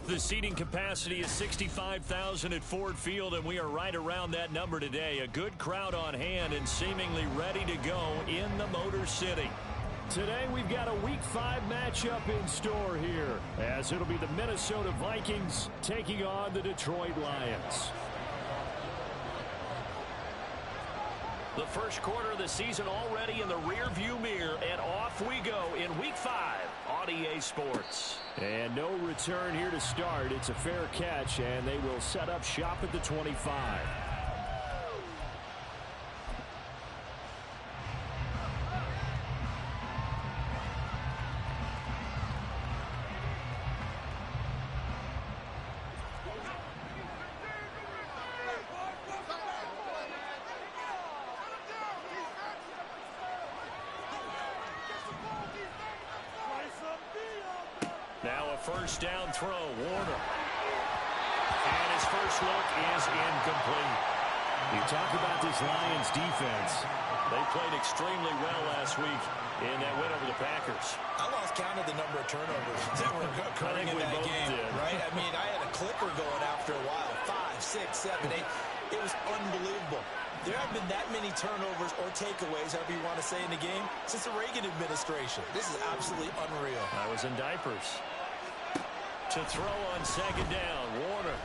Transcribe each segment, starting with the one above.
The seating capacity is 65,000 at Ford Field, and we are right around that number today. A good crowd on hand and seemingly ready to go in the Motor City. Today we've got a Week 5 matchup in store here, as it'll be the Minnesota Vikings taking on the Detroit Lions. The first quarter of the season already in the rearview mirror, and off we go in Week 5 on EA Sports. And no return here to start. It's a fair catch, and they will set up shop at the 25. Now a first down throw, Warner. And his first look is incomplete. You talk about this Lions defense. They played extremely well last week in that win over the Packers. I lost count of the number of turnovers that were occurring in that game, right? I mean, I had a clipper going after a while. 5, 6, 7, 8. It was unbelievable. There haven't been that many turnovers or takeaways, however you want to say, in the game since the Reagan administration. This is absolutely unreal. I was in diapers. To throw on second down, Warner.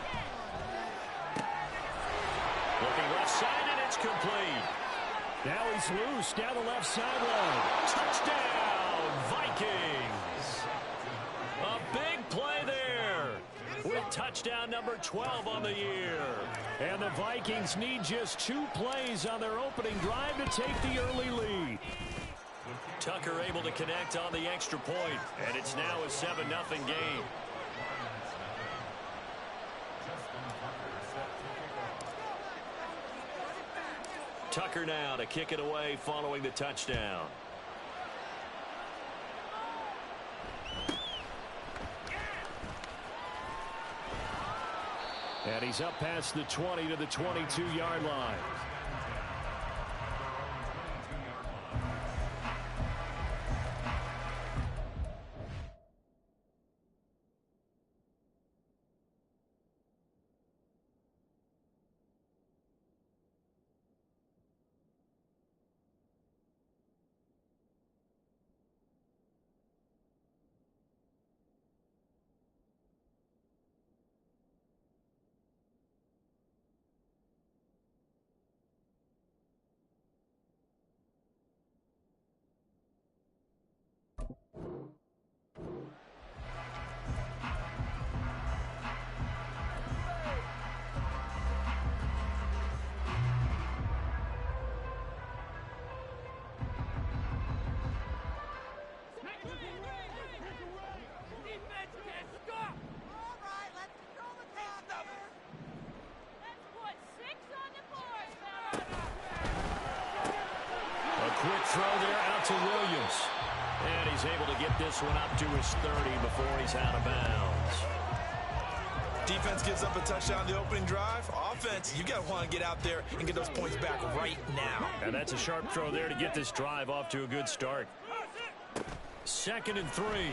Looking left side, and it's complete. Now he's loose down the left sideline. Touchdown, Vikings. A big play there with touchdown number 12 on the year. And the Vikings need just 2 plays on their opening drive to take the early lead. Tucker able to connect on the extra point, and it's now a 7-0 game. Tucker now to kick it away following the touchdown. And he's up past the 20 to the 22-yard line. Quick throw there out to Williams. And he's able to get this one up to his 30 before he's out of bounds. Defense gives up a touchdown the opening drive. Offense, you got to want to get out there and get those points back right now. And that's a sharp throw there to get this drive off to a good start. 2nd and 3. And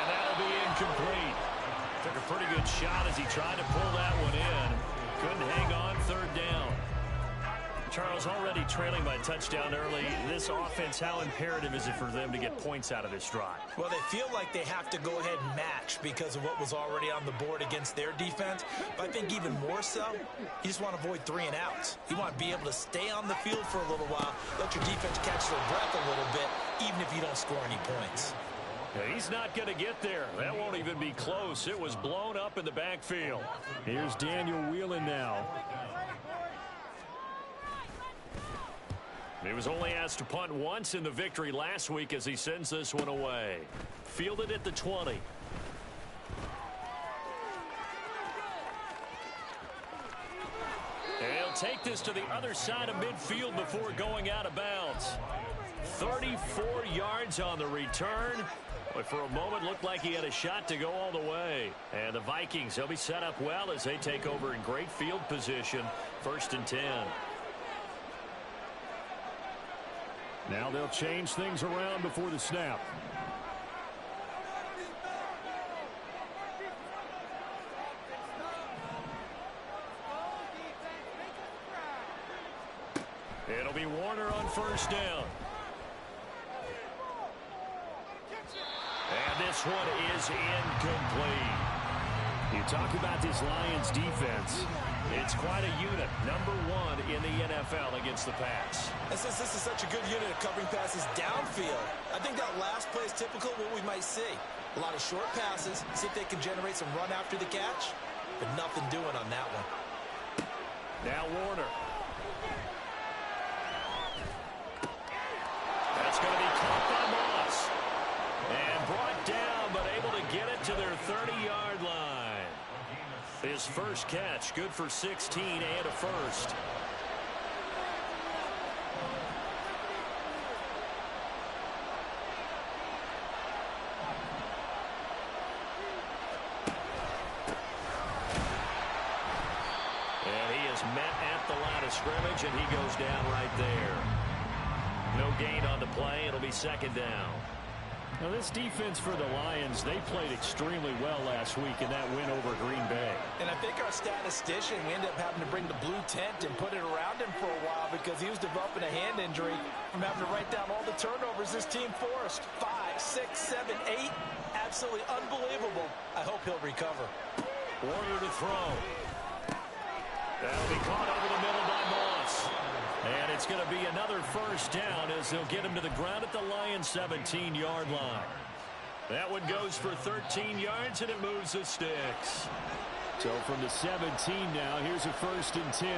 that'll be incomplete. Took a pretty good shot as he tried to pull that one in. Couldn't hang on, 3rd down. Charles, already trailing by a touchdown early. This offense, how imperative is it for them to get points out of this drive? Well, they feel like they have to go ahead and match because of what was already on the board against their defense. But I think even more so, you just want to avoid 3 and outs. You want to be able to stay on the field for a little while, let your defense catch their breath a little bit, even if you don't score any points. Yeah, he's not going to get there. That won't even be close. It was blown up in the backfield. Here's Daniel Whelan now. He was only asked to punt once in the victory last week as he sends this one away. Fielded at the 20. And he'll take this to the other side of midfield before going out of bounds. 34 yards on the return. But for a moment, looked like he had a shot to go all the way. And the Vikings, they'll be set up well as they take over in great field position. 1st and 10. Now they'll change things around before the snap. It'll be Warner on first down. And this one is incomplete. You talk about this Lions defense. It's quite a unit. Number 1 in the NFL against the pass. And since this is such a good unit of covering passes downfield, I think that last play is typical of what we might see. A lot of short passes, see if they can generate some run after the catch, but nothing doing on that one. Now Warner. That's going to be caught by Moss. And brought down, but able to get it to their 30-yard line. His first catch, good for 16 and a first. And he is met at the line of scrimmage, and he goes down right there. No gain on the play. It'll be second down. Now, this defense for the Lions, they played extremely well last week in that win over Green Bay. And I think our statistician, we ended up having to bring the blue tent and put it around him for a while because he was developing a hand injury from having to write down all the turnovers this team forced. 5, 6, 7, 8. Absolutely unbelievable. I hope he'll recover. Warner to throw. That'll be caught over the middle by Moss. And it's going to be another first down as they'll get him to the ground at the Lions' 17-yard line. That one goes for 13 yards, and it moves the sticks. So from the 17 now, here's a 1st and 10.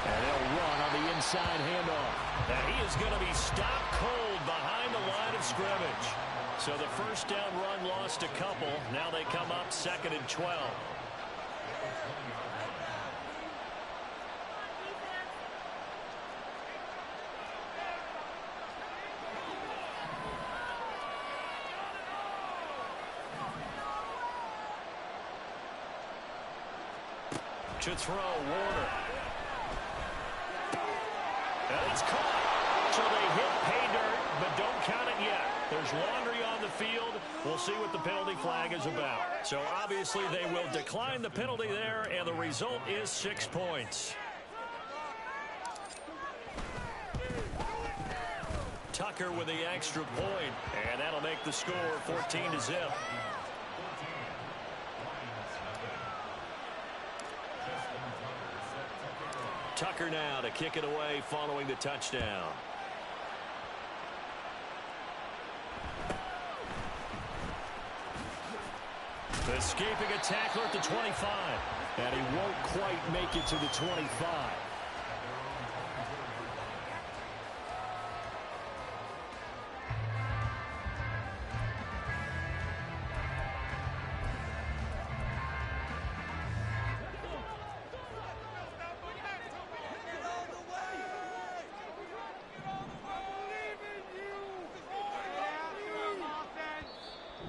And they'll run on the inside handoff. And he is going to be stopped cold behind the line of scrimmage. So the first down run lost a couple. Now they come up 2nd and 12. To throw, Warner. And it's caught. So they hit pay dirt, but don't count it yet. There's laundry on the field. We'll see what the penalty flag is about. So obviously they will decline the penalty there, and the result is 6 points. Tucker with the extra point, and that'll make the score 14-0. Tucker now to kick it away following the touchdown. Escaping a tackler at the 25. And he won't quite make it to the 25.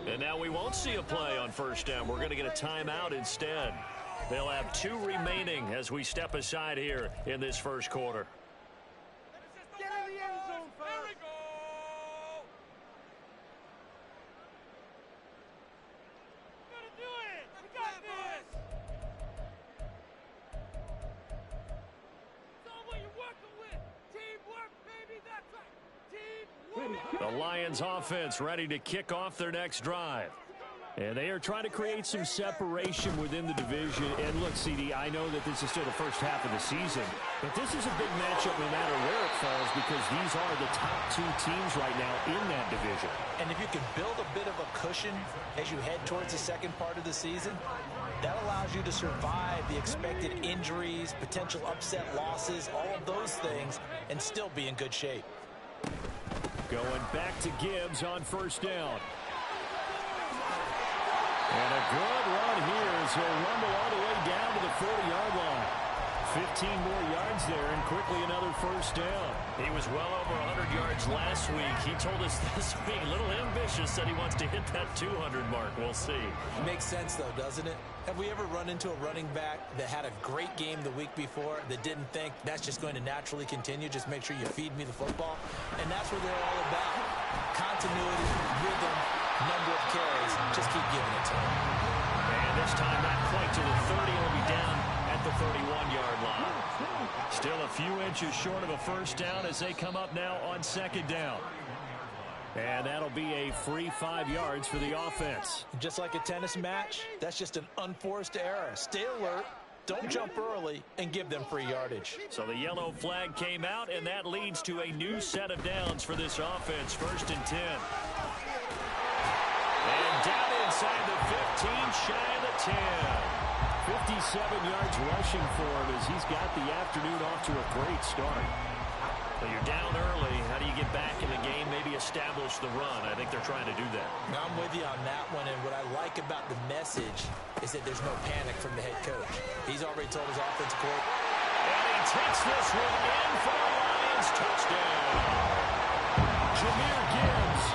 And now we won't see a play on first down. We're going to get a timeout instead. They'll have 2 remaining as we step aside here in this first quarter. Get in the end zone first. There we go. We're going to do it. We got this. It's all what you're working with. Teamwork, baby. That's right. Teamwork. The Lions offense ready to kick off their next drive. And they are trying to create some separation within the division. And look, CD, I know that this is still the first half of the season, but this is a big matchup no matter where it falls because these are the top 2 teams right now in that division. And if you can build a bit of a cushion as you head towards the second part of the season, that allows you to survive the expected injuries, potential upset losses, all of those things, and still be in good shape. Going back to Gibbs on first down. And a good run here as he'll rumble all the way down to the 40-yard line. 15 more yards there and quickly another first down. He was well over 100 yards last week. He told us this week, a little ambitious, said he wants to hit that 200 mark. We'll see. Makes sense, though, doesn't it? Have we ever run into a running back that had a great game the week before that didn't think that's just going to naturally continue? Just make sure you feed me the football. And that's what they're all about. Continuity, rhythm, number of carries. Just keep giving it to him. And this time not quite to the 30. He'll be down at the 31-yard line. Still a few inches short of a first down as they come up now on second down. And that'll be a free 5 yards for the offense. Just like a tennis match, that's just an unforced error. Stay alert, don't jump early, and give them free yardage. So the yellow flag came out, and that leads to a new set of downs for this offense. 1st and 10. And down inside the 15, shy of the 10. 57 yards rushing for him as he's got the afternoon off to a great start. Well, you're down early. How do you get back in the game? Maybe establish the run. I think they're trying to do that. Now, I'm with you on that one, and what I like about the message is that there's no panic from the head coach. He's already told his offensive coordinator. And he takes this one in for the Lions. Touchdown. Jahmyr Gibbs,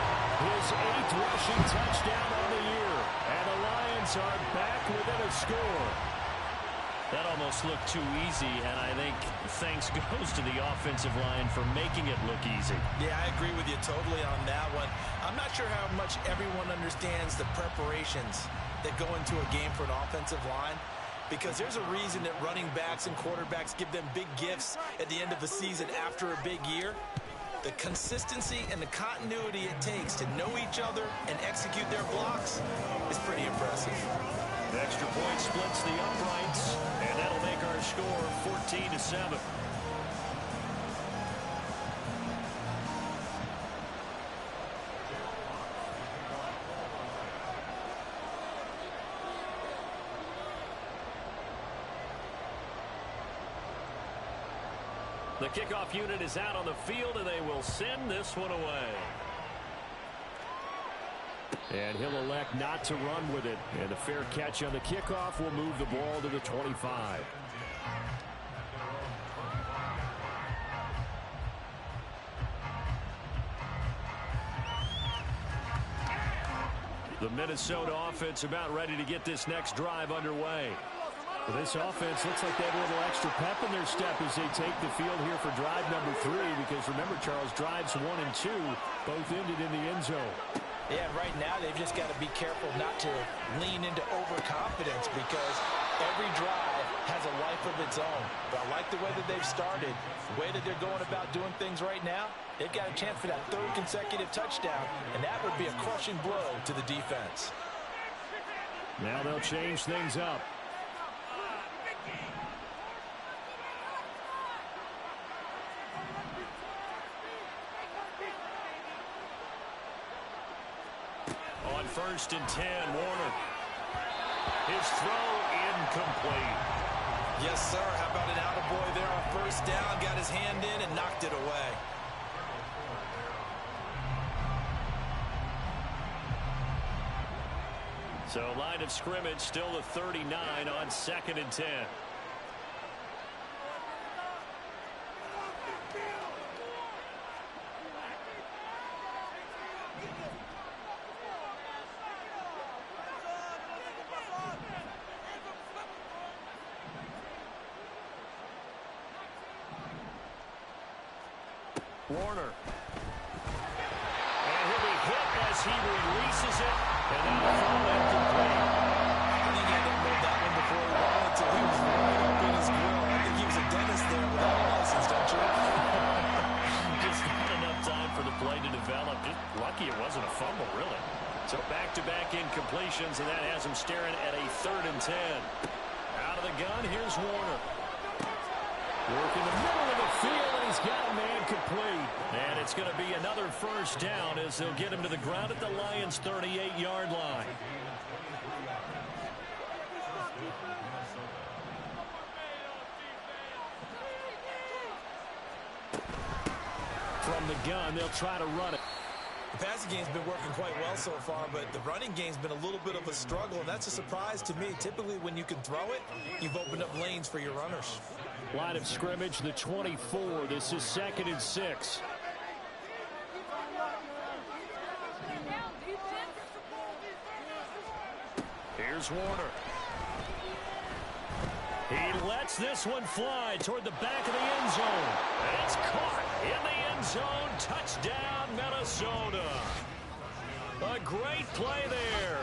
his 8th rushing touchdown on the year. And the Lions are back within a score. That almost looked too easy, and I think thanks goes to the offensive line for making it look easy. Yeah, I agree with you totally on that one. I'm not sure how much everyone understands the preparations that go into a game for an offensive line, because there's a reason that running backs and quarterbacks give them big gifts at the end of the season after a big year. The consistency and the continuity it takes to know each other and execute their blocks is pretty impressive. The extra point splits the uprights, and that'll make our score 14-7. The kickoff unit is out on the field, and they will send this one away. And he'll elect not to run with it. And a fair catch on the kickoff will move the ball to the 25. The Minnesota offense about ready to get this next drive underway. Well, this offense looks like they have a little extra pep in their step as they take the field here for drive number 3. Because remember, Charles, drives 1 and 2 both ended in the end zone. Yeah, right now they've just got to be careful not to lean into overconfidence, because every drive has a life of its own. But I like the way that they've started, the way that they're going about doing things right now. They've got a chance for that 3rd consecutive touchdown, and that would be a crushing blow to the defense. Now they'll change things up. On 1st and 10, Warner. His throw incomplete. Yes, sir. How about an attaboy there on 1st down? Got his hand in and knocked it away. So line of scrimmage still the 39 on 2nd and 10. Warner. And he'll be hit as he releases it. And that'll fall incomplete. I think he had to move that one before he wanted to. He was right up in his grill. I think he was a dentist there without a license, don't you? Just not enough time for the play to develop. Just lucky it wasn't a fumble, really. So back-to-back incompletions, and that has him staring at a 3rd and 10. Out of the gun, here's Warner. Work in the middle of the field, and he's got a man complete. And it's going to be another 1st down as they'll get him to the ground at the Lions' 38-yard line. From the gun, they'll try to run it. The passing game's been working quite well so far, but the running game's been a little bit of a struggle, and that's a surprise to me. Typically, when you can throw it, you've opened up lanes for your runners. Line of scrimmage, the 24. This is 2nd and 6. Here's Warner. He lets this one fly toward the back of the end zone. And it's caught in the end zone. Touchdown, Minnesota. A great play there.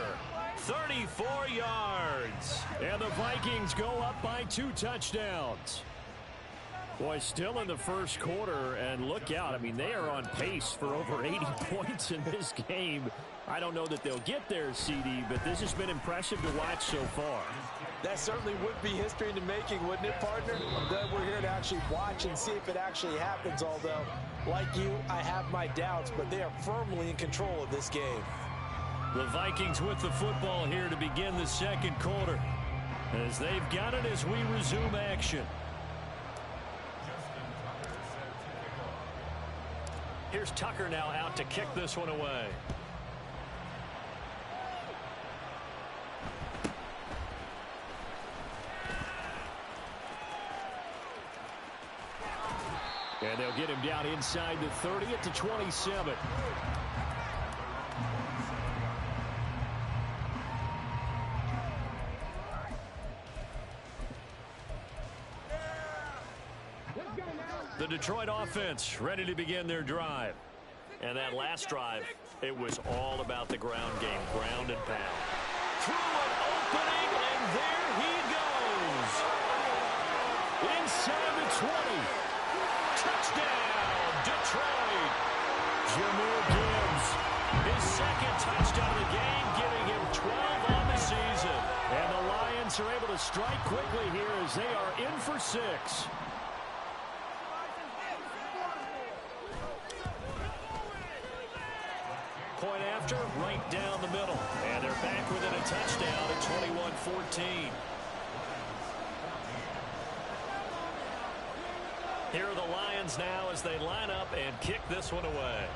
34 yards. And the Vikings go up by 2 touchdowns. Boy, still in the first quarter, and look out. I mean, they are on pace for over 80 points in this game. I don't know that they'll get there, CD, but this has been impressive to watch so far. That certainly would be history in the making, wouldn't it, partner? I'm glad we're here to actually watch and see if it actually happens, although, like you, I have my doubts, but they are firmly in control of this game. The Vikings with the football here to begin the second quarter, as they've got it as we resume action. Here's Tucker now out to kick this one away. And they'll get him down inside the 30 at the 27. The Detroit offense ready to begin their drive. And that last drive, it was all about the ground game, ground and pound. Through an opening, and there he goes. Inside the 20. Touchdown, Detroit. Jahmyr Gibbs, His second touchdown of the game, giving him 12 on the season. and the Lions are able to strike quickly here as they are in for 6. Point after, right down the middle. And they're back within a touchdown at 21-14. Here are the Lions now as they line up and kick this one away.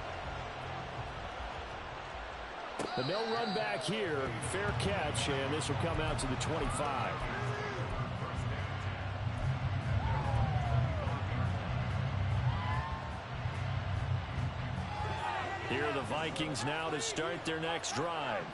But no run back here. Fair catch, and this will come out to the 25. Here are the Vikings now to start their next drive.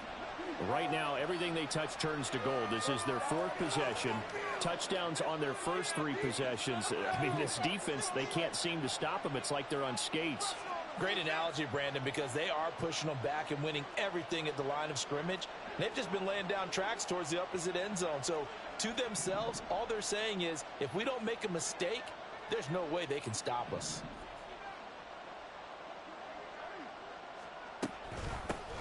Right now, everything they touch turns to gold. This is their 4th possession. Touchdowns on their first 3 possessions. I mean, this defense, they can't seem to stop them. It's like they're on skates. Great analogy, Brandon, because they are pushing them back and winning everything at the line of scrimmage. They've just been laying down tracks towards the opposite end zone. So, to themselves, all they're saying is, if we don't make a mistake, there's no way they can stop us.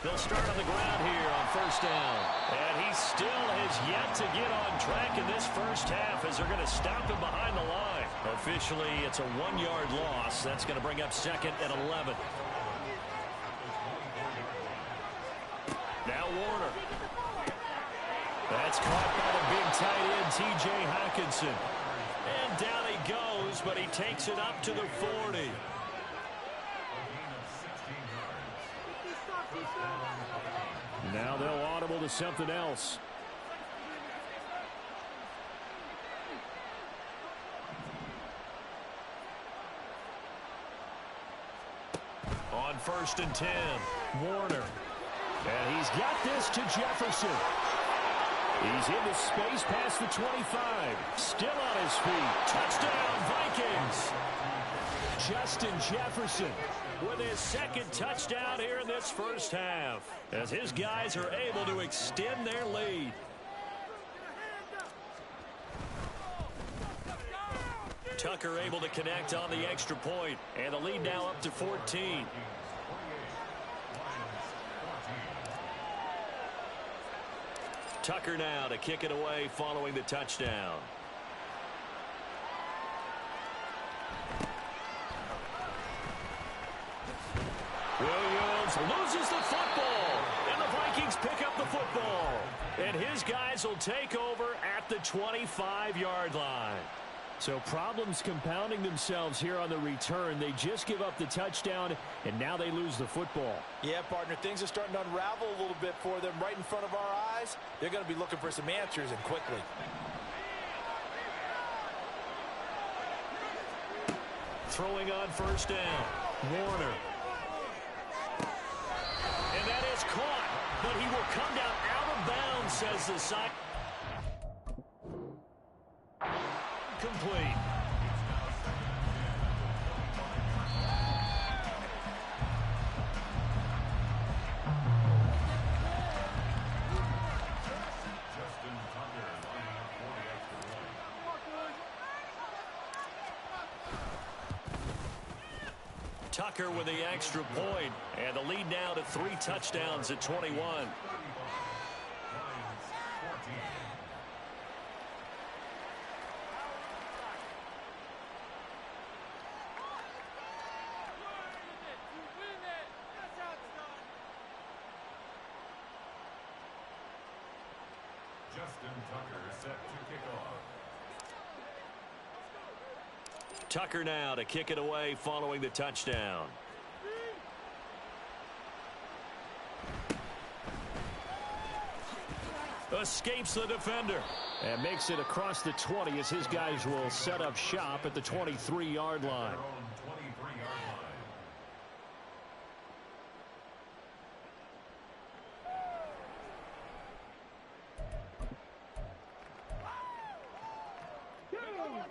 They'll start on the ground here on first down. And he still has yet to get on track in this first half as they're going to stop him behind the line. Officially, it's a 1-yard loss. That's going to bring up second and 11. Now Warner. That's caught by the big tight end, T.J. Hockenson. And down he goes, but he takes it up to the 40. Now they'll audible to something else. On first and 10, Warner. And he's got this to Jefferson. He's into space past the 25. Still on his feet. Touchdown, Vikings. Justin Jefferson With his second touchdown here in this first half, as his guys are able to extend their lead. Tucker able to connect on the extra point, and the lead now up to 14. Tucker now to kick it away following the touchdown. Williams loses the football, and the Vikings pick up the football. And his guys will take over at the 25-yard line. So problems compounding themselves here on the return. They just give up the touchdown, and now they lose the football. Yeah, partner, things are starting to unravel a little bit for them right in front of our eyes. They're going to be looking for some answers, and quickly. Throwing on first down, Warner. And that is caught, but he will come down out of bounds, says the side. Complete. Tucker with the extra point, and the lead now to 3 touchdowns at 21. Justin Tucker set to kick off. Tucker now to kick it away following the touchdown. Escapes the defender. And makes it across the 20 as his guys will set up shop at the 23-yard line.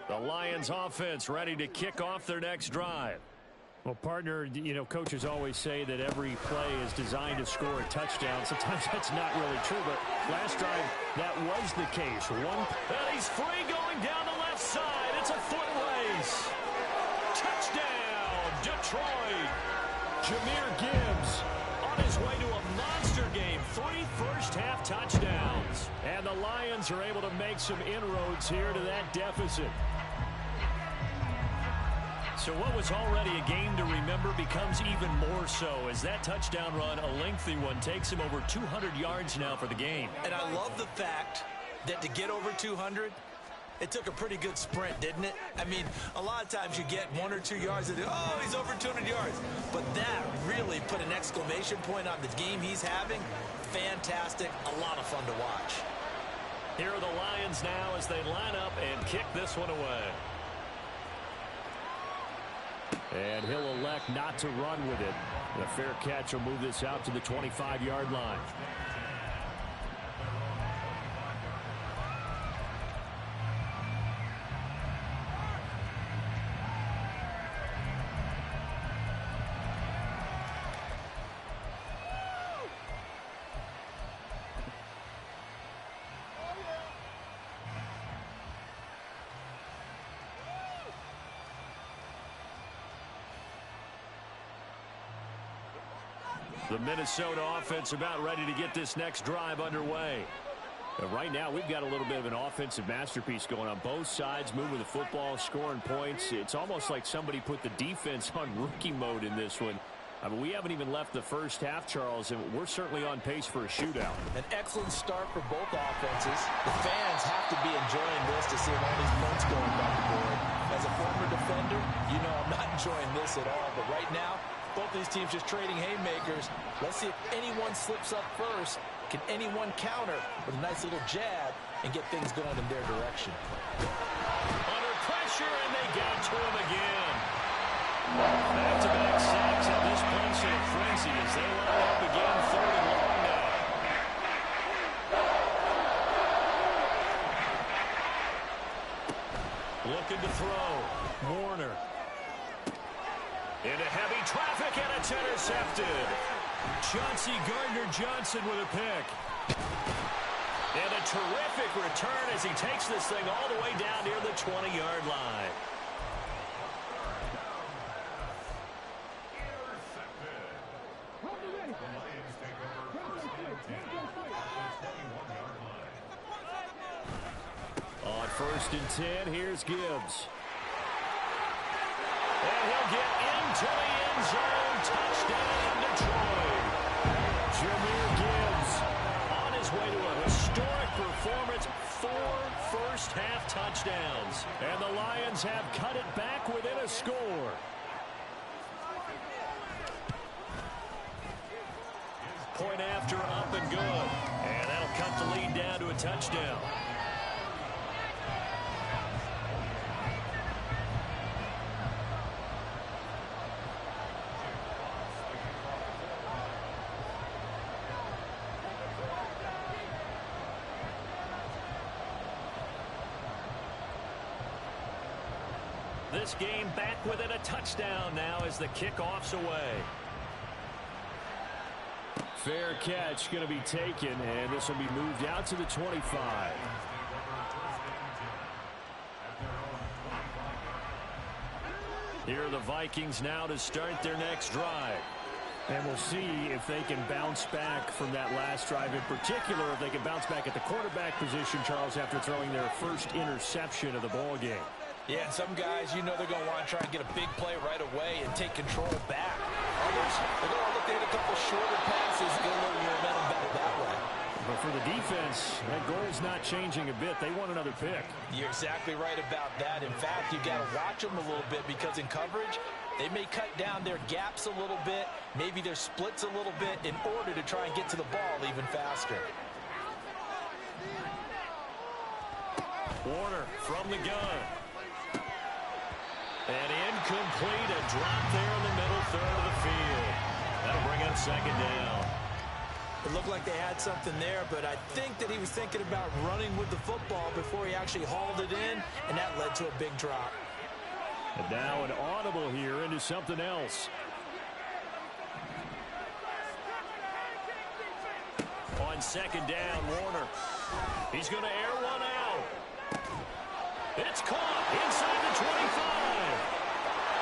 The Lions offense ready to kick off their next drive. Well, partner, you know, coaches always say that every play is designed to score a touchdown. Sometimes that's not really true, but last drive, that was the case. And he's free going down the left side. It's a foot race. Touchdown, Detroit. Jahmyr Gibbs On his way to a monster game. 3 first-half touchdowns. And the Lions are able to make some inroads here to that deficit. So what was already a game to remember becomes even more so as that touchdown run, a lengthy one, takes him over 200 yards now for the game. And I love the fact that to get over 200, it took a pretty good sprint, didn't it? I mean, a lot of times you get 1 or 2 yards and, oh, he's over 200 yards. But that really put an exclamation point on the game he's having. Fantastic. A lot of fun to watch. Here are the Lions now as they line up and kick this one away. And he'll elect not to run with it. The fair catch will move this out to the 25-yard line. The Minnesota offense about ready to get this next drive underway. Right now, we've got a little bit of an offensive masterpiece going on both sides, moving the football, scoring points. It's almost like somebody put the defense on rookie mode in this one. I mean, we haven't even left the first half, Charles, and we're certainly on pace for a shootout. An excellent start for both offenses. The fans have to be enjoying this to see all these points going down the board. As a former defender, you know I'm not enjoying this at all. But right now, both these teams just trading haymakers. Let's see if anyone slips up first. Can anyone counter with a nice little jab and get things going in their direction? Under pressure, and they get to him again. Back-to-back sacks at this place in a frenzy as they line up again, 3rd and long now. Looking to throw. Warner. Into heavy traffic, and it's intercepted. Chauncey Gardner-Johnson with a pick. And a terrific return as he takes this thing all the way down near the 20-yard line. On 1st and 10, here's Gibbs. And he'll get into the end zone. Touchdown, Detroit. Jahmyr Gibbs on his way to a historic performance. 4 first-half touchdowns. And the Lions have cut it back within a score. Point after, up and good. And that'll cut the lead down to a touchdown. This game back within a touchdown now as the kickoff's away. Fair catch going to be taken, and this will be moved out to the 25. Here are the Vikings now to start their next drive. And we'll see if they can bounce back from that last drive. In particular, if they can bounce back at the quarterback position, Charles, after throwing their first interception of the ball game. Yeah, and some guys, you know they're going to want to try and get a big play right away and take control back. Others, they're going to look to hit a couple shorter passes and get a little momentum back that way. But for the defense, that goal's not changing a bit. They want another pick. You're exactly right about that. In fact, you've got to watch them a little bit because in coverage, they may cut down their gaps a little bit, maybe their splits a little bit in order to try and get to the ball even faster. Warner from the gun. And incomplete, a drop there in the middle third of the field. That'll bring up second down. It looked like they had something there, but I think that he was thinking about running with the football before he actually hauled it in, and that led to a big drop. And now an audible here into something else. On second down, Warner. He's going to air one out. It's caught inside the 25.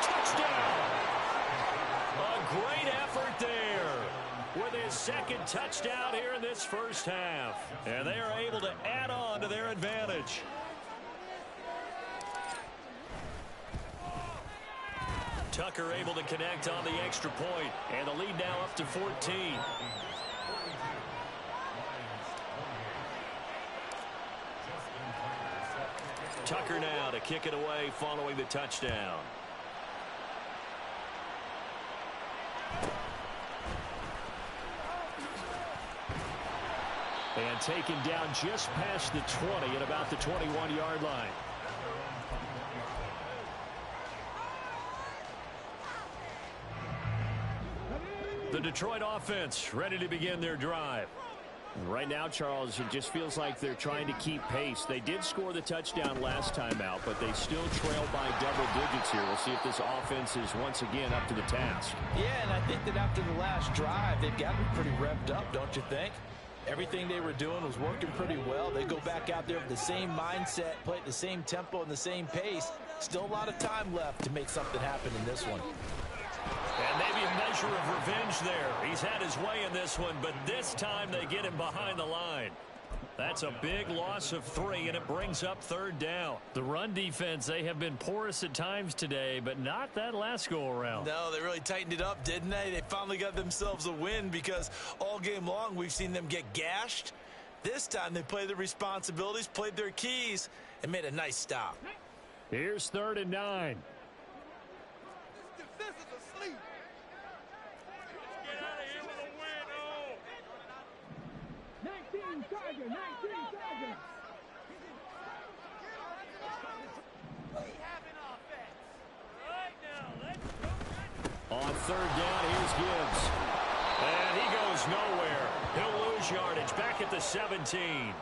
Touchdown. A great effort there with his second touchdown here in this first half. And they are able to add on to their advantage. Tucker able to connect on the extra point, and the lead now up to 14. Tucker now to kick it away following the touchdown. And taken down just past the 20 at about the 21-yard line. The Detroit offense ready to begin their drive. Right now, Charles, it just feels like they're trying to keep pace. They did score the touchdown last time out, but they still trail by double digits here. We'll see if this offense is once again up to the task. Yeah, and I think that after the last drive, they've gotten pretty revved up, don't you think? Everything they were doing was working pretty well. They go back out there with the same mindset, play at the same tempo and the same pace. Still a lot of time left to make something happen in this one. And maybe a measure of revenge there. He's had his way in this one, but this time they get him behind the line. That's a big loss of 3, and it brings up third down. The run defense, they have been porous at times today, but not that last go-around. No, they really tightened it up, didn't they? They finally got themselves a win because all game long we've seen them get gashed. This time they played their responsibilities, played their keys, and made a nice stop. Here's 3rd and 9. This is asleep. Get out of here with a win, oh! 19 Tiger, 19 Tiger. We have an offense. Right now, let's go. On 3rd down, here's Gibbs. And he goes nowhere. He'll lose yardage back at the 17.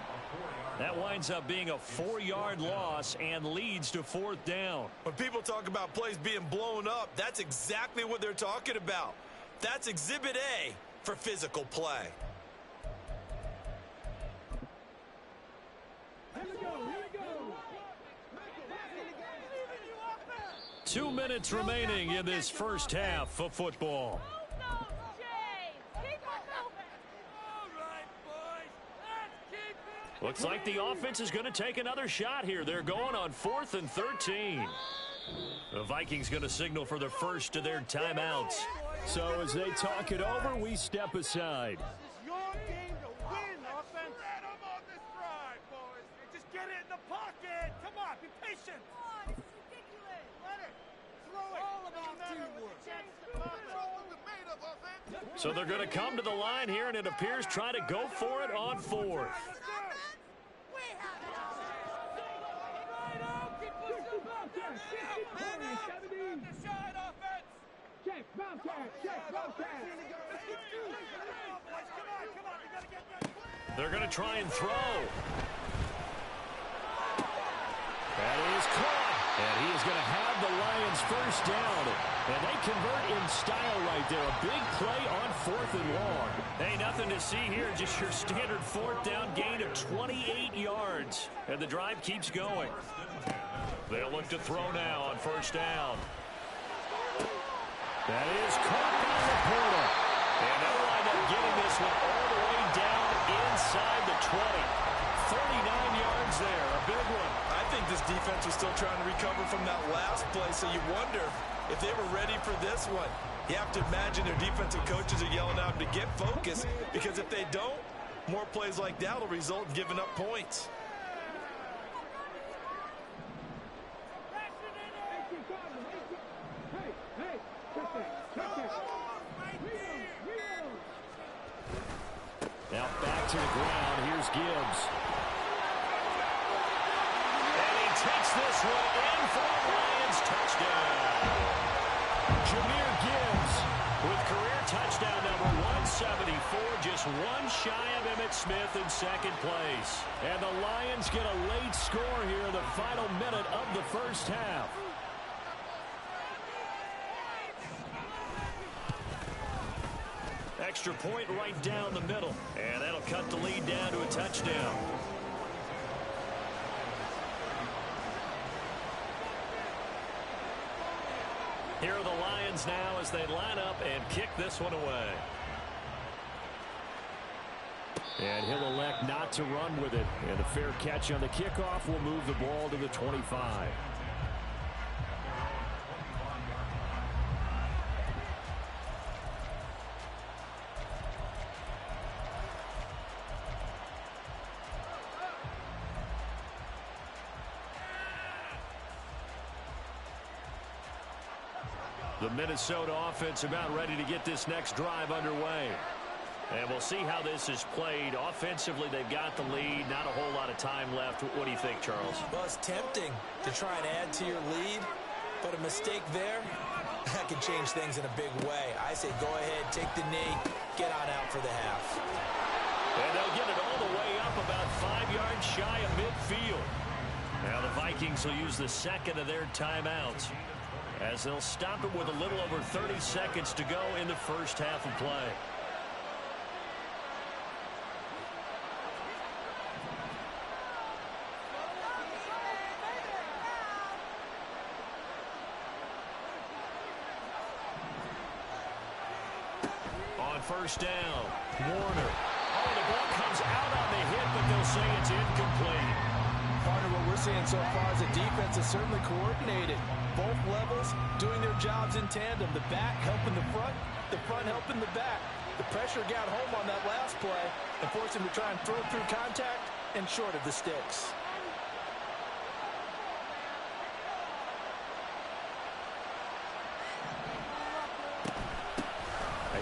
That winds up being a 4-yard loss and leads to 4th down. When people talk about plays being blown up, that's exactly what they're talking about. That's Exhibit A for physical play. Here we go, here we go. 2 minutes remaining in this first half of football. Looks like the offense is going to take another shot here. They're going on 4th and 13. The Vikings going to signal for the first of their timeouts. So as they talk it over, we step aside. This is your game to win, offense. Let them on this drive, boys. Just get it in the pocket. Come on, be patient. Oh, this is ridiculous. Let it. Throw it. All about teamwork. So they're going to come to the line here, and it appears try to go for it on 4th. They're going to try and throw. That is caught. And he is going to have the Lions first down. And they convert in style right there. A big play on 4th and long. Hey, nothing to see here. Just your standard 4th down gain of 28 yards. And the drive keeps going. They'll look to throw now on first down. That is caught by the portal. And they'll wind up getting this one all the way down inside the 20. 39 yards there, a big one. I think this defense was still trying to recover from that last play, so you wonder if they were ready for this one. You have to imagine their defensive coaches are yelling out to get focused, because if they don't, more plays like that will result in giving up points. Now back to the ground. Here's Gibbs. And he takes this one in for the Lions. Touchdown. Jahmyr Gibbs With career touchdown number 174, just one shy of Emmitt Smith in second place. And the Lions get a late score here in the final minute of the first half. Extra point right down the middle. And that'll cut the lead down to a touchdown. Here are the Lions now as they line up and kick this one away. And he'll elect not to run with it. And a fair catch on the kickoff will move the ball to the 25. The Minnesota offense about ready to get this next drive underway. And we'll see how this is played. Offensively, they've got the lead. Not a whole lot of time left. What do you think, Charles? Well, it's tempting to try and add to your lead, but a mistake there, that can change things in a big way. I say go ahead, take the knee, get on out for the half. And they'll get it all the way up about 5 yards shy of midfield. Now the Vikings will use the second of their timeouts, as they'll stop it with a little over 30 seconds to go in the first half of play. On first down, Warner. Oh, the ball comes out on the hit, but they'll say it's incomplete. Partner, what we're seeing so far is the defense is certainly coordinated. Both levels doing their jobs in tandem. The back helping the front helping the back. The pressure got home on that last play and forced him to try and throw through contact and short of the sticks.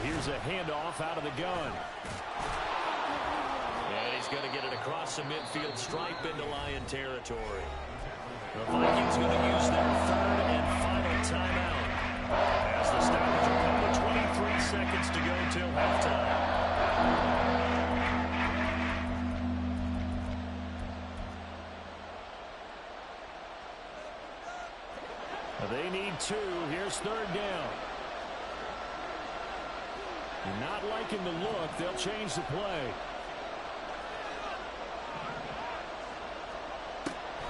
Here's a handoff out of the gun. And he's going to get it across the midfield stripe into Lion territory. The Vikings going to use their third and final timeout, as the stoppage will come with 23 seconds to go till halftime. They need two. Here's third down. Not liking the look. They'll change the play.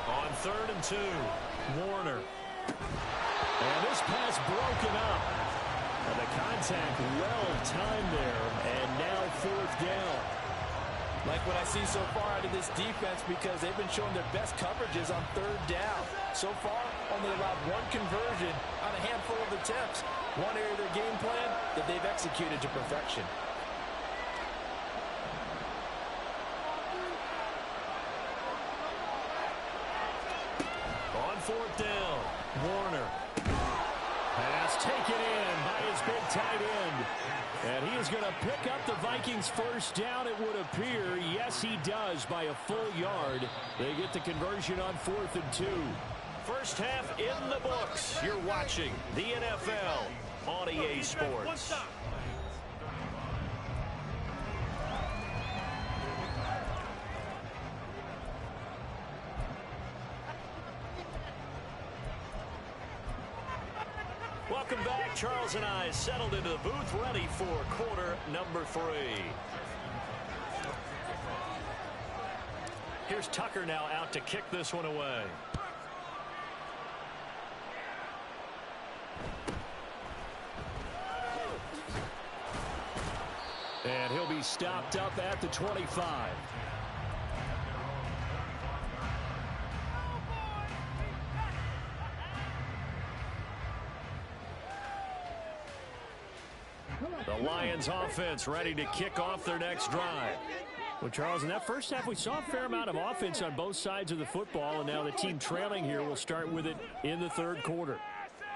On 3rd and 2, Warner. And this pass broken up. And the contact well timed there. And now 4th down. Like what I see so far out of this defense, because they've been showing their best coverages on 3rd down. So far, only allowed one conversion on a handful of attempts. One area of their game plan that they've executed to perfection. On 4th down, Warner. Pass taken in by his big tight end. And he is going to pick up the Vikings' first down, it would appear. Yes, he does, by a full yard. They get the conversion on 4th and 2. First half in the books. You're watching the NFL on EA Sports. Welcome back. Charles and I settled into the booth, ready for quarter number 3. Here's Tucker now out to kick this one away. he'll be stopped up at the 25. The Lions offense ready to kick off their next drive. Well, Charles, in that first half, we saw a fair amount of offense on both sides of the football, and now the team trailing here will start with it in the third quarter.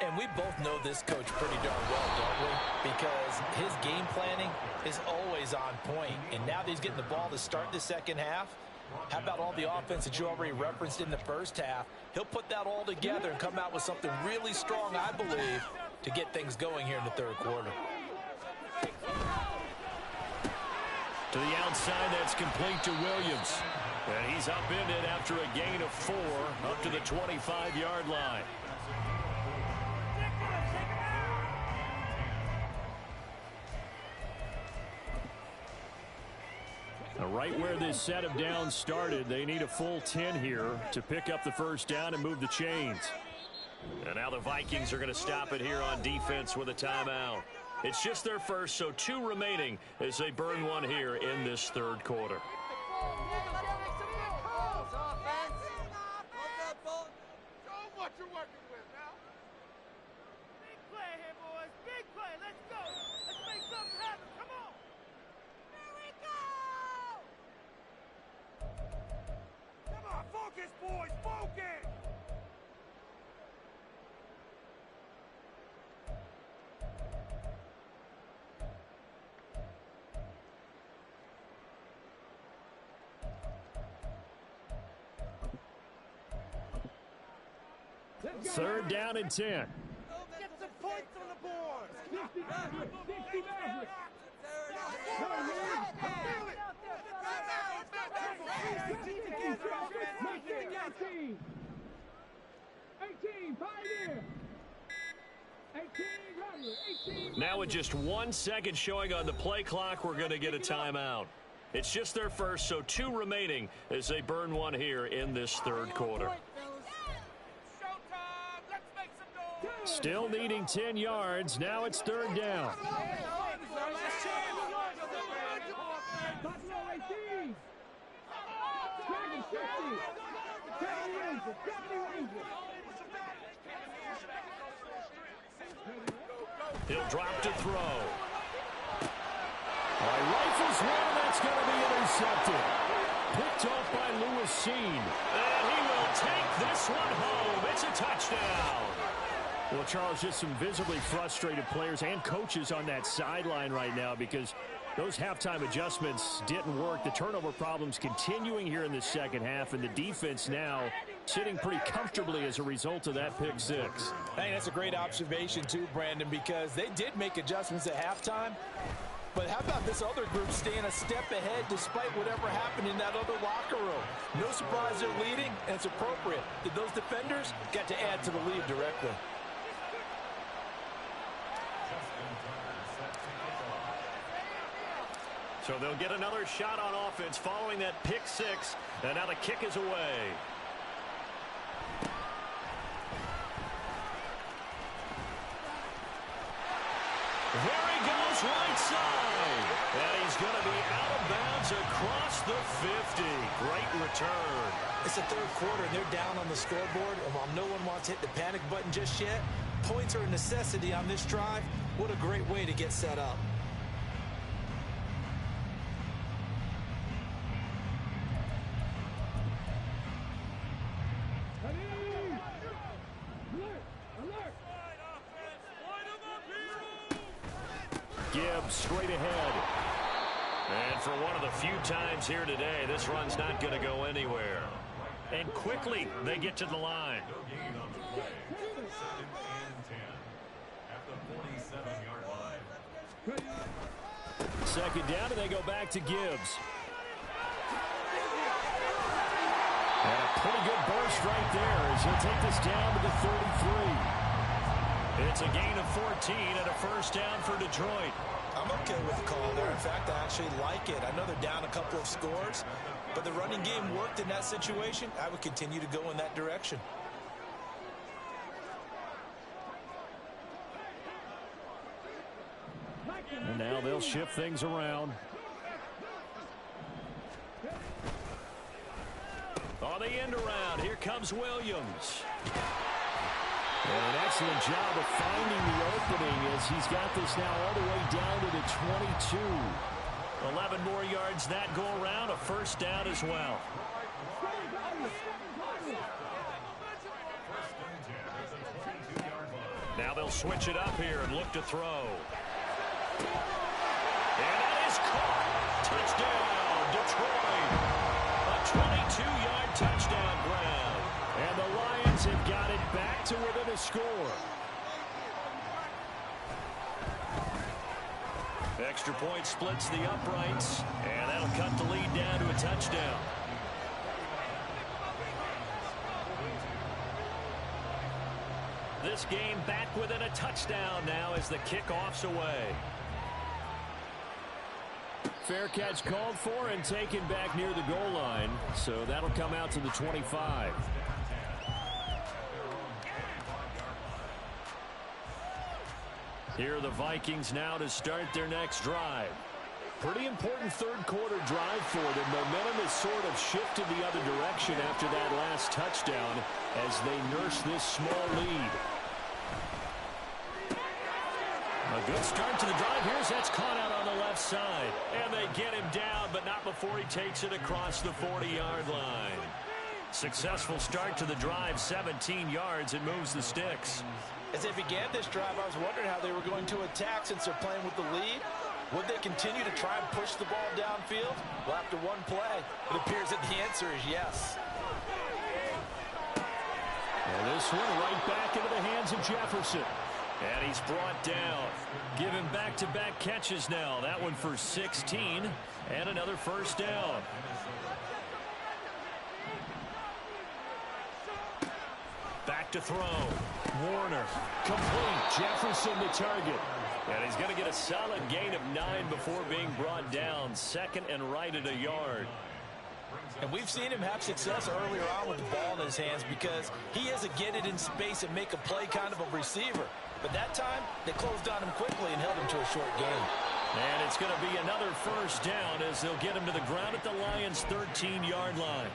And we both know this coach pretty darn well, don't we? Because his game planning is always on point. And now that he's getting the ball to start the second half, how about all the offense that you already referenced in the first half? He'll put that all together and come out with something really strong, I believe, to get things going here in the third quarter. To the outside, that's complete to Williams. And he's upended after a gain of 4 up to the 25-yard line. Right where this set of downs started, they need a full 10 here to pick up the first down and move the chains. And now the Vikings are going to stop it here on defense with a timeout. It's just their first, so 2 remaining as they burn one here in this third quarter. Focus, boys, focus! Third down and 10. Get some points on the board! 18, Pioneer. 18, Now with just 1 second showing on the play clock, we're going to get a timeout. It's just their first, so 2 remaining as they burn one here in this third quarter. Still needing 10 yards. Now it's third down. He'll drop to throw. Rifles one, that's going to be intercepted. Picked off by Lewis Cine. And he will take this one home. It's a touchdown. Well, Charles, just some visibly frustrated players and coaches on that sideline right now because those halftime adjustments didn't work. The turnover problems continuing here in the second half, and the defense now sitting pretty comfortably as a result of that pick six. Hey, that's a great observation too, Brandon, because they did make adjustments at halftime. But how about this other group staying a step ahead despite whatever happened in that other locker room? No surprise they're leading, and it's appropriate. Those defenders got to add to the lead directly. So they'll get another shot on offense following that pick six, and now the kick is away. There he goes, right side. And he's going to be out of bounds across the 50. Great return. It's the third quarter, and they're down on the scoreboard. And while no one wants to hit the panic button just yet, points are a necessity on this drive. What a great way to get set up. Gibbs straight ahead. And for one of the few times here today, this run's not going to go anywhere. And quickly, they get to the line. No gain on the play. 2nd and 10 at the 47-yard line. Second down, and they go back to Gibbs. And a pretty good burst right there as he'll take this down to the 33. It's a gain of 14 and a first down for Detroit. I'm okay with the call there. In fact, I actually like it. I know they're down a couple of scores, but the running game worked in that situation. I would continue to go in that direction. And now they'll shift things around. the end around. Here comes Williams. And an excellent job of finding the opening as he's got this now all the way down to the 22. 11 more yards that go around, a first down as well. Now they'll switch it up here and look to throw. And that is caught. Touchdown, Detroit. A 22-yard touchdown grab. And the Lions have got it back to within a score. Extra point splits the uprights, and that'll cut the lead down to a touchdown. This game back within a touchdown now as the kickoff's away. Fair catch called for and taken back near the goal line, so that'll come out to the 25. Here are the Vikings now to start their next drive. Pretty important third quarter drive for them. Momentum has sort of shifted the other direction after that last touchdown as they nurse this small lead. A good start to the drive. Here's that's caught out on the left side. And they get him down, but not before he takes it across the 40-yard line. Successful start to the drive, 17 yards, and moves the sticks. As they began this drive, I was wondering how they were going to attack since they're playing with the lead. Would they continue to try and push the ball downfield? Well, after one play, it appears that the answer is yes. And this one right back into the hands of Jefferson. And he's brought down. Given back-to-back catches now. That one for 16 and another first down. Back to throw. Warner. Complete. Jefferson the target. And he's going to get a solid gain of 9 before being brought down. Second and right at a yard. And we've seen him have success earlier on with the ball in his hands because he is a get it in space and make a play kind of a receiver. But that time, they closed on him quickly and held him to a short gain. And it's going to be another first down as they'll get him to the ground at the Lions' 13-yard line.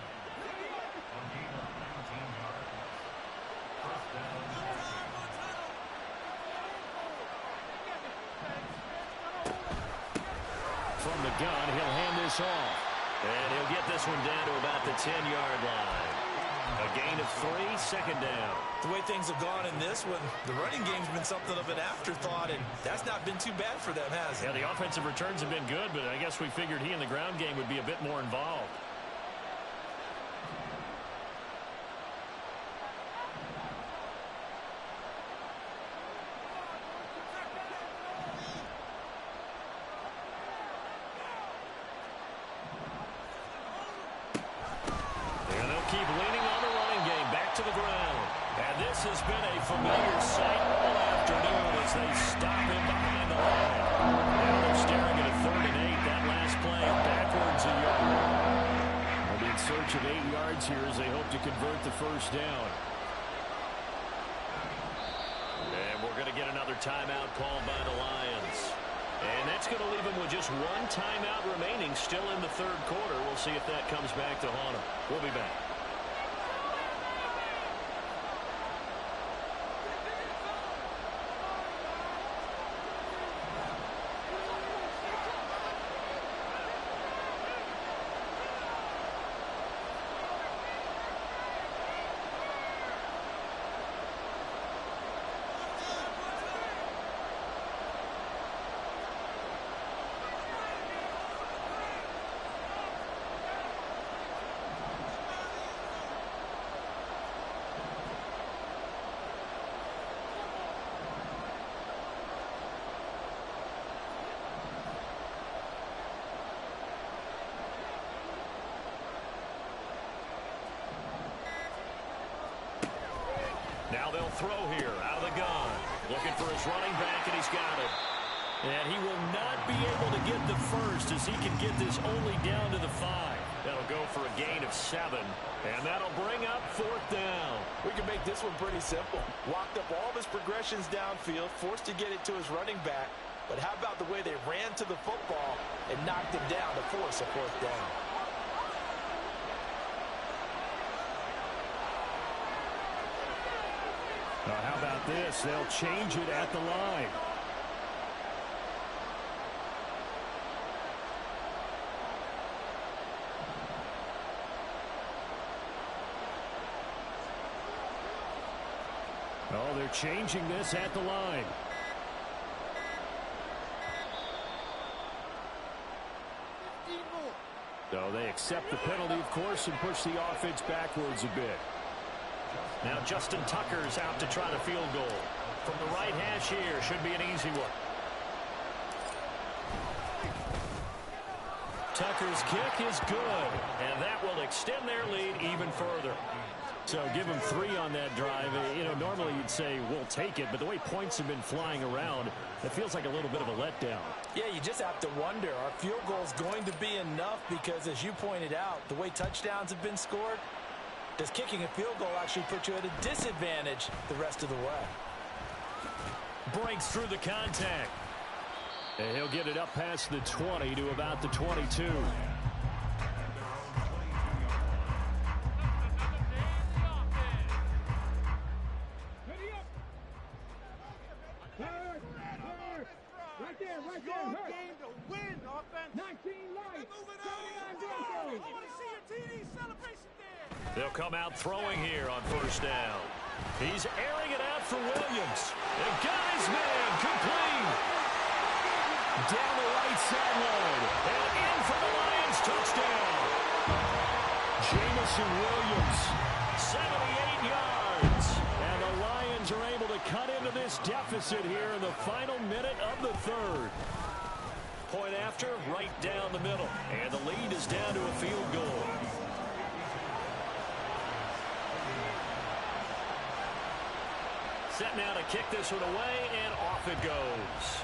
From the gun, he'll hand this off. And he'll get this one down to about the 10-yard line. A gain of 3, second down. The way things have gone in this one, the running game's been something of an afterthought, and that's not been too bad for them, has it? Yeah, the offensive returns have been good, but I guess we figured he in the ground game would be a bit more involved. Keep leaning on the running game back to the ground. And this has been a familiar sight all afternoon as they stop him behind the line. Now they're staring at a 3rd and 8. That last play backwards a yard. They'll be in search of 8 yards here as they hope to convert the first down. And we're going to get another timeout called by the Lions. And that's going to leave them with just one timeout remaining still in the third quarter. We'll see if that comes back to haunt them. We'll be back. Now they'll throw here out of the gun. Looking for his running back, and he's got it. And he will not be able to get the first as he can get this only down to the 5. That'll go for a gain of 7. And that'll bring up 4th down. We can make this one pretty simple. Walked up all of his progressions downfield, forced to get it to his running back. But how about the way they ran to the football and knocked him down to force a 4th down? How about this? They'll change it at the line. Oh, they're changing this at the line. So they accept the penalty, of course, and push the offense backwards a bit. Now Justin Tucker's out to try the field goal. From the right hash here, should be an easy one. Tucker's kick is good, and that will extend their lead even further. So give them 3 on that drive. You know, normally you'd say we'll take it, but the way points have been flying around, it feels like a little bit of a letdown. Yeah, you just have to wonder, are field goals going to be enough? Because as you pointed out, the way touchdowns have been scored, does kicking a field goal actually put you at a disadvantage the rest of the way? Breaks through the contact. And he'll get it up past the 20 to about the 22. Right there, your game to win, offense. 19 lights. I want to see your TD celebration there. They'll come out throwing here on first down. He's airing it out for Williams. The guy's man complete. Down the right sideline. And in for the Lions touchdown. Jameson Williams. 78 yards. And the Lions are able to cut into this deficit here in the final minute of the third. Point after, right down the middle. And the lead is down to a field goal. Set now to kick this one away, and off it goes.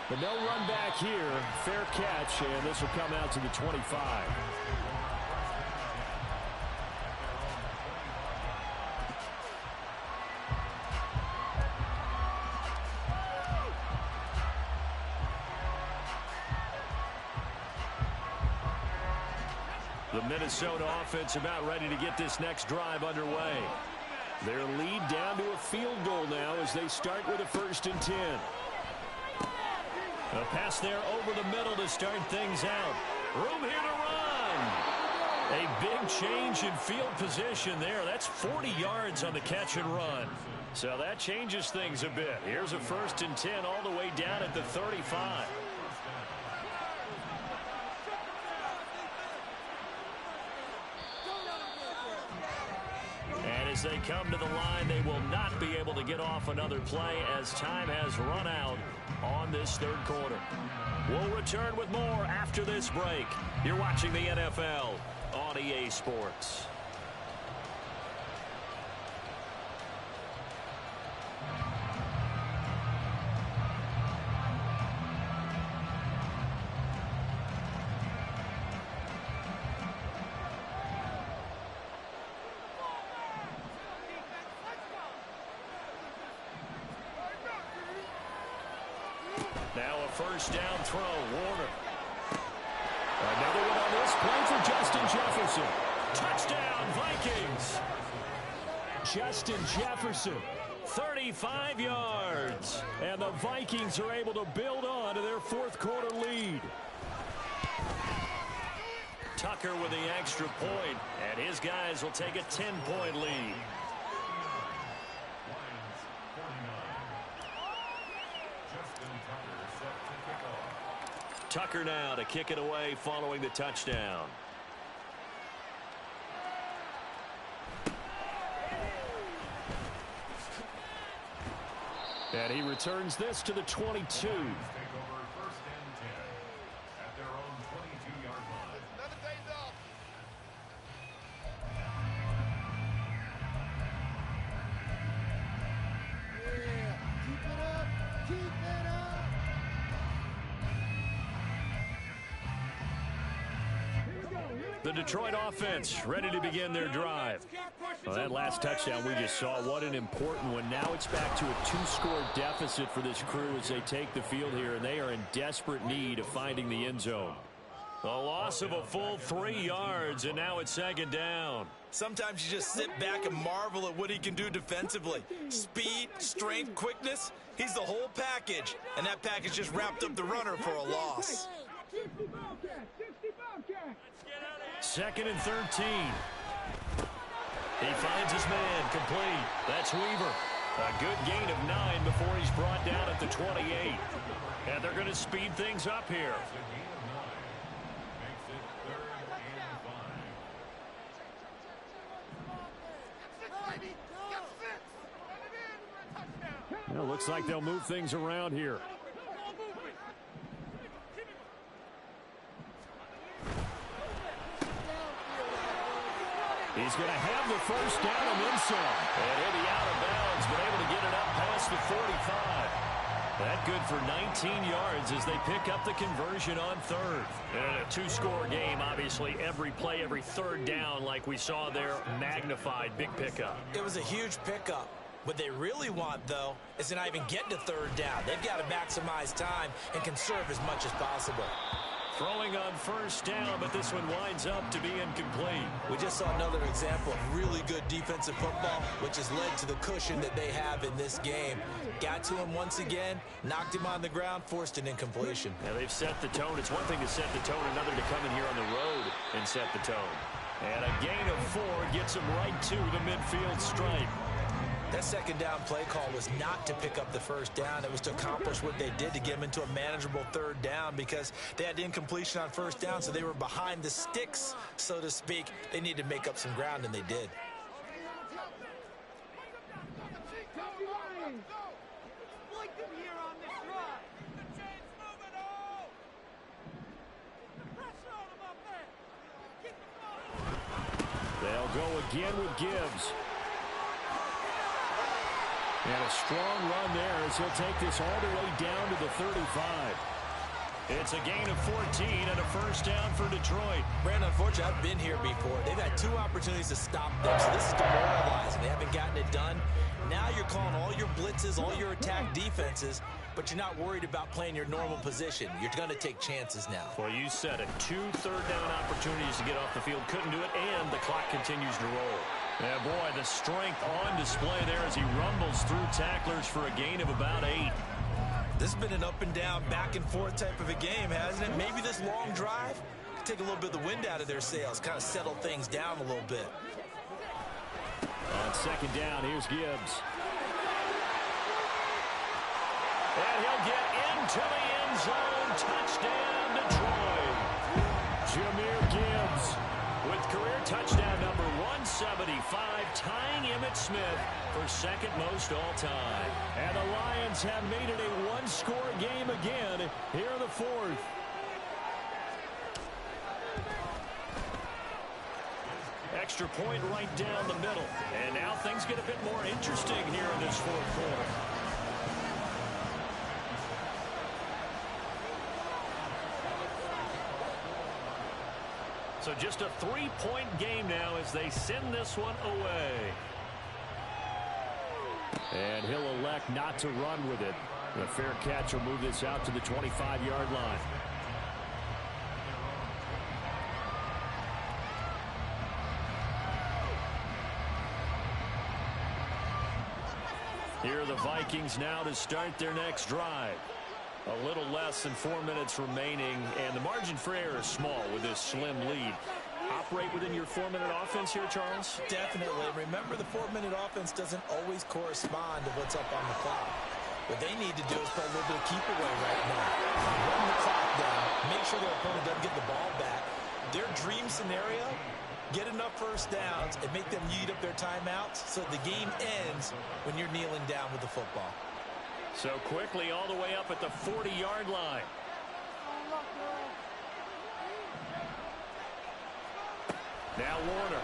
But no run back here. Fair catch, and this will come out to the 25. The Minnesota offense about ready to get this next drive underway. Their lead down to a field goal now as they start with a 1st and 10. A pass there over the middle to start things out. Room here to run. A big change in field position there. That's 40 yards on the catch and run. So that changes things a bit. Here's a 1st and 10 all the way down at the 35. And as they come to the line, they will not be able to get off another play as time has run out on this third quarter. We'll return with more after this break. You're watching the NFL on EA Sports. Now a first down throw, Warner. Another one on this play for Justin Jefferson. Touchdown, Vikings. Justin Jefferson. 35 yards. And the Vikings are able to build on to their 4th quarter lead. Tucker with the extra point, and his guys will take a 10-point lead. Tucker now to kick it away following the touchdown. And he returns this to the 22. The Detroit offense ready to begin their drive. Well, that last touchdown we just saw, what an important one. Now it's back to a 2-score deficit for this crew as they take the field here, and they are in desperate need of finding the end zone. A loss of a full 3 yards, and now it's second down. Sometimes you just sit back and marvel at what he can do defensively. Speed, strength, quickness, he's the whole package. And that package just wrapped up the runner for a loss. 60 Bobcat, 60 Bobcat. Second and 13. He finds his man, complete. That's Weaver. A good gain of 9 before he's brought down at the 28. And they're going to speed things up here. It looks like they'll move things around here. He's going to have the first down and then some. And he'll be out of bounds, but able to get it up past the 45. That good for 19 yards as they pick up the conversion on third. And a two-score game, obviously, every play, every third down, like we saw there, magnified, big pickup. It was a huge pickup. What they really want, though, is to not even get to third down. They've got to maximize time and conserve as much as possible. Throwing on first down, but this one winds up to be incomplete. We just saw another example of really good defensive football, which has led to the cushion that they have in this game. Got to him once again, knocked him on the ground, forced an incompletion. Now they've set the tone. It's one thing to set the tone, another to come in here on the road and set the tone. And a gain of 4 gets him right to the midfield stripe. That second down play call was not to pick up the first down. It was to accomplish what they did to get them into a manageable third down because they had incompletion on first down, so they were behind the sticks, so to speak. They needed to make up some ground, and they did. They'll go again with Gibbs. And a strong run there as he'll take this all the way down to the 35. It's a gain of 14 and a first down for Detroit. Brandon, unfortunately, I've been here before. They've had 2 opportunities to stop them, so this is demoralizing. They haven't gotten it done. Now you're calling all your blitzes, all your attack defenses, but you're not worried about playing your normal position. You're going to take chances now. Well, you said it. 2 third-down opportunities to get off the field. Couldn't do it, and the clock continues to roll. Yeah, boy, the strength on display there as he rumbles through tacklers for a gain of about 8. This has been an up-and-down, back-and-forth type of a game, hasn't it? Maybe this long drive could take a little bit of the wind out of their sails, kind of settle things down a little bit. On second down, here's Gibbs. And he'll get into the end zone. Touchdown, Detroit. Jahmyr Gibbs with career touchdown number 175, tying Emmitt Smith for second most all-time. And the Lions have made it a one-score game again here in the fourth. Extra point right down the middle. And now things get a bit more interesting here in this fourth quarter. So just a 3-point game now as they send this one away. And he'll elect not to run with it. The fair catch will move this out to the 25-yard line. Here are the Vikings now to start their next drive. A little less than 4 minutes remaining, and the margin for error is small with this slim lead. Operate within your 4-minute offense here, Charles? Definitely. Remember, the 4-minute offense doesn't always correspond to what's up on the clock. What they need to do is play a little bit of keep away right now. Run the clock down, make sure their opponent doesn't get the ball back. Their dream scenario, get enough first downs and make them eat up their timeouts so the game ends when you're kneeling down with the football. So quickly all the way up at the 40-yard line. Now Warner.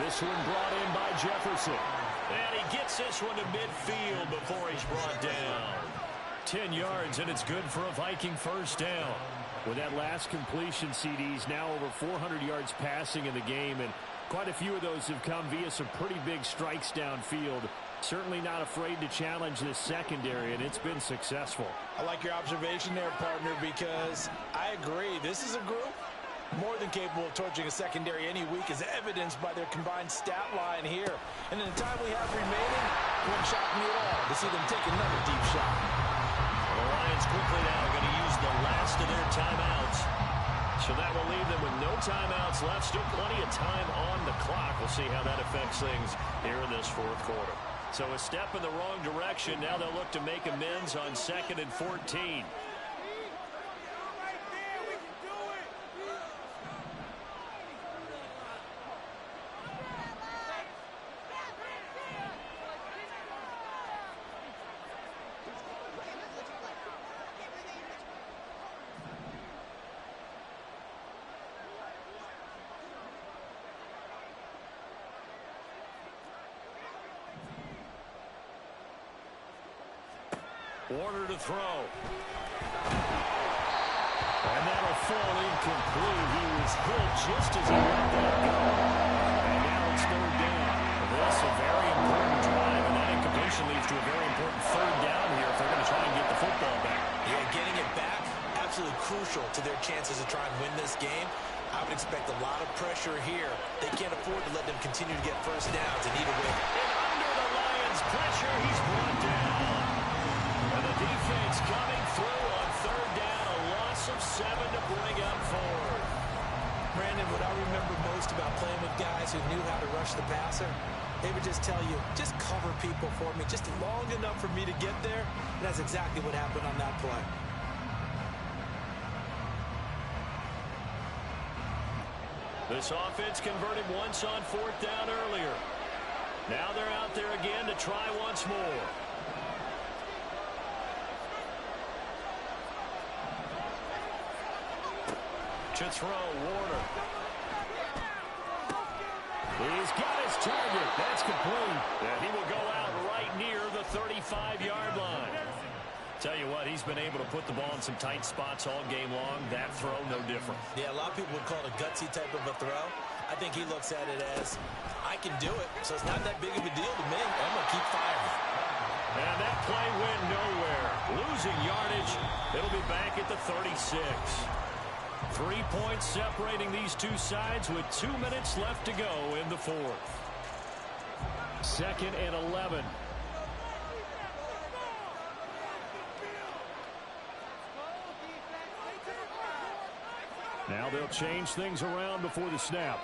This one brought in by Jefferson. And he gets this one to midfield before he's brought down. 10 yards, and it's good for a Viking first down. With that last completion, CD's now over 400 yards passing in the game, and quite a few of those have come via some pretty big strikes downfield. Certainly not afraid to challenge this secondary, and it's been successful. I like your observation there, partner, because I agree. This is a group more than capable of torching a secondary any week, as evidenced by their combined stat line here. And in the time we have remaining, it wouldn't shock me at all to see them take another deep shot. The Lions quickly now are going to use the last of their timeouts. So that will leave them with no timeouts left. Still plenty of time on the clock. We'll see how that affects things here in this fourth quarter. So a step in the wrong direction. Now they'll look to make amends on 2nd and 14. Warner to throw. And that'll fall incomplete. He was hit just as he let that go. And now it's 3rd down. This is a very important drive, and that incompletion leads to a very important 3rd down here if they're going to try and get the football back. Yeah, getting it back, absolutely crucial to their chances to try and win this game. I would expect a lot of pressure here. They can't afford to let them continue to get first downs and either way. And under the Lions' pressure, he's brought down. And the defense coming through on 3rd down, a loss of 7 to bring up 4th. Brandon, what I remember most about playing with guys who knew how to rush the passer, they would just tell you, just cover people for me, just long enough for me to get there. And that's exactly what happened on that play. This offense converted once on 4th down earlier. Now they're out there again to try once more. To throw, Warner. He's got his target. That's complete. And he will go out right near the 35-yard line. Tell you what, he's been able to put the ball in some tight spots all game long. That throw, no different. Yeah, a lot of people would call it a gutsy type of a throw. I think he looks at it as, I can do it, so it's not that big of a deal to me. I'm going to keep firing. And that play went nowhere. Losing yardage. It'll be back at the 36. 3 points separating these two sides with 2 minutes left to go in the 4th. 2nd and 11. Now they'll change things around before the snap.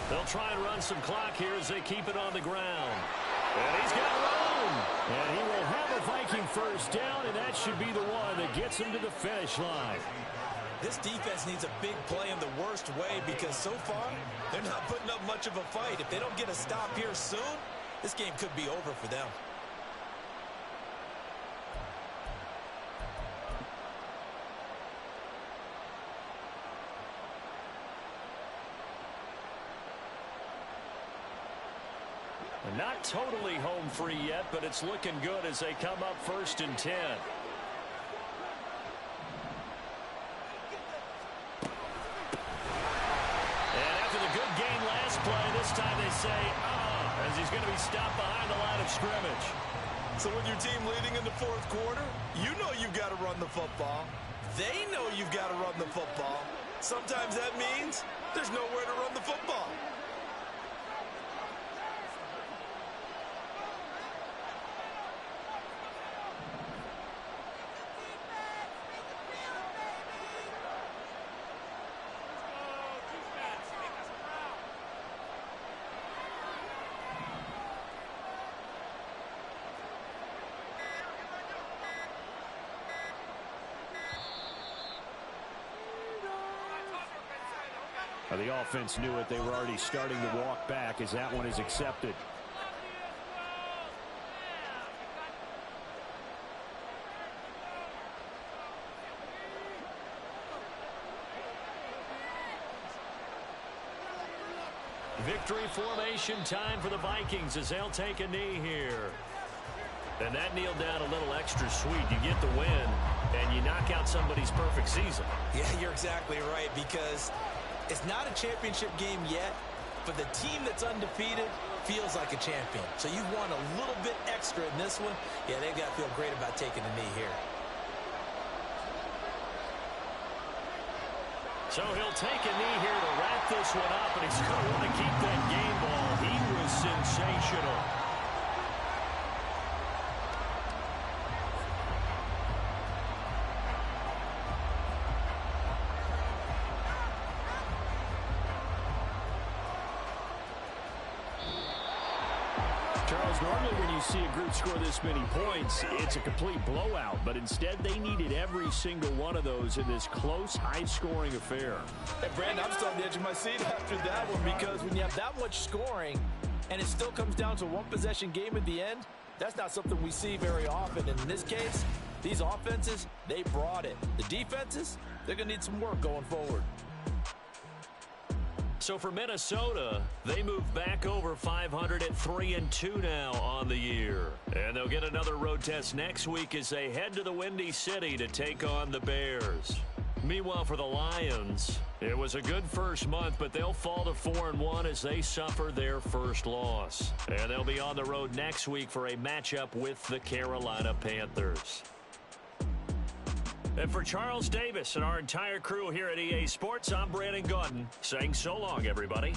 They'll try and run some clock here as they keep it on the ground. And he's got room. And he will have a Viking first down, and that should be the one that gets him to the finish line. This defense needs a big play in the worst way because so far, they're not putting up much of a fight. If they don't get a stop here soon, this game could be over for them. Not totally home free yet, but it's looking good as they come up 1st and 10. And after the good gain last play, this time they say, as he's going to be stopped behind the line of scrimmage. So with your team leading in the 4th quarter, you know you've got to run the football. They know you've got to run the football. Sometimes that means there's nowhere to run the football. The offense knew it. They were already starting to walk back as that one is accepted. Victory formation time for the Vikings as they'll take a knee here. And that kneeled down a little extra sweet. You get the win, and you knock out somebody's perfect season. Yeah, you're exactly right, because It's not a championship game yet, but the team that's undefeated feels like a champion. So you want a little bit extra in this one. Yeah, they've got to feel great about taking a knee here. So he'll take a knee here to wrap this one up, and he's going to want to keep that game ball. He was sensational. Charles, normally when you see a group score this many points, it's a complete blowout. But instead, they needed every single one of those in this close, high-scoring affair. Hey, Brandon, I'm still on the edge of my seat after that one because when you have that much scoring and it still comes down to one-possession game at the end, that's not something we see very often. And in this case, these offenses, they brought it. The defenses, they're going to need some work going forward. So for Minnesota, they move back over 500 at 3-2 now on the year. And they'll get another road test next week as they head to the Windy City to take on the Bears. Meanwhile, for the Lions, it was a good first month, but they'll fall to 4-1 as they suffer their first loss. And they'll be on the road next week for a matchup with the Carolina Panthers. And for Charles Davis and our entire crew here at EA Sports, I'm Brandon Gaudin saying so long, everybody.